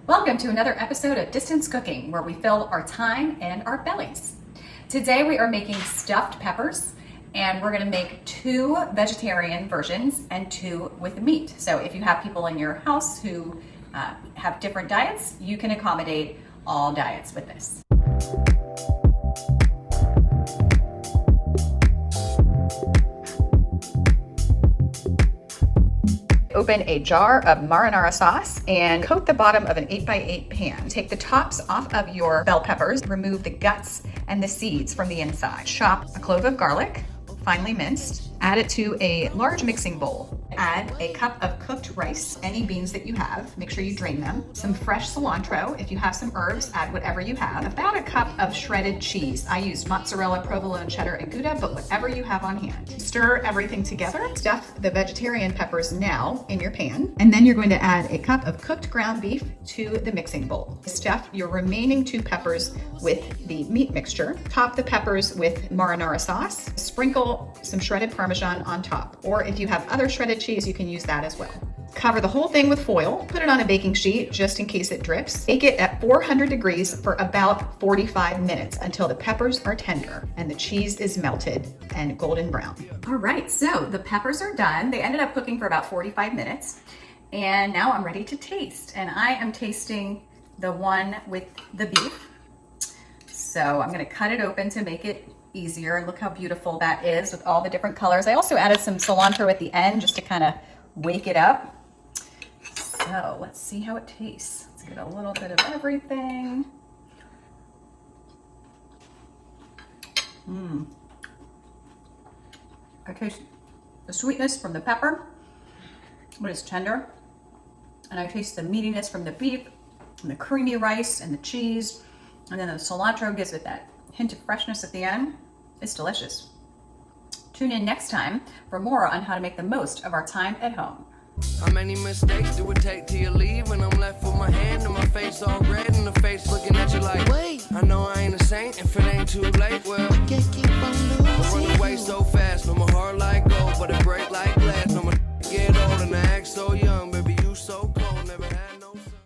Welcome to another episode of Distance Cooking, where we fill our time and our bellies. Today we are making stuffed peppers, and we're going to make 2 vegetarian versions and 2 with meat. So if you have people in your house who have different diets, you can accommodate all diets with this. Open a jar of marinara sauce and coat the bottom of an 8x8 pan. Take the tops off of your bell peppers, remove the guts and the seeds from the inside. Chop a clove of garlic, finely minced. Add it to a large mixing bowl. Add a cup of cooked rice, any beans that you have, make sure you drain them. Some fresh cilantro. If you have some herbs, add whatever you have. About a cup of shredded cheese. I used mozzarella, provolone, cheddar, and Gouda, but whatever you have on hand. Stir everything together. Stuff the vegetarian peppers now in your pan, and then you're going to add a cup of cooked ground beef to the mixing bowl. Stuff your remaining 2 peppers with the meat mixture. Top the peppers with marinara sauce. Sprinkle some shredded Parmesan on top, or if you have other shredded cheese, you can use that as well. Cover the whole thing with foil, put it on a baking sheet just in case it drips. Bake it at 400 degrees for about 45 minutes until the peppers are tender and the cheese is melted and golden brown. All right, so the peppers are done. They ended up cooking for about 45 minutes, and now I'm ready to taste. And I am tasting the one with the beef. So I'm gonna cut it open to make it easier, and look how beautiful that is with all the different colors. I also added some cilantro at the end just to kind of wake it up. So let's see how it tastes. Let's get a little bit of everything. I taste the sweetness from the pepper, but it's tender. And I taste the meatiness from the beef and the creamy rice and the cheese. And then the cilantro gives it that hint of freshness at the end. It's delicious. Tune in next time for more on how to make the most of our time at home. How many mistakes do it take till you leave? When I'm left with my hand and my face all red and the face looking at you like, wait, I know I ain't a saint, and for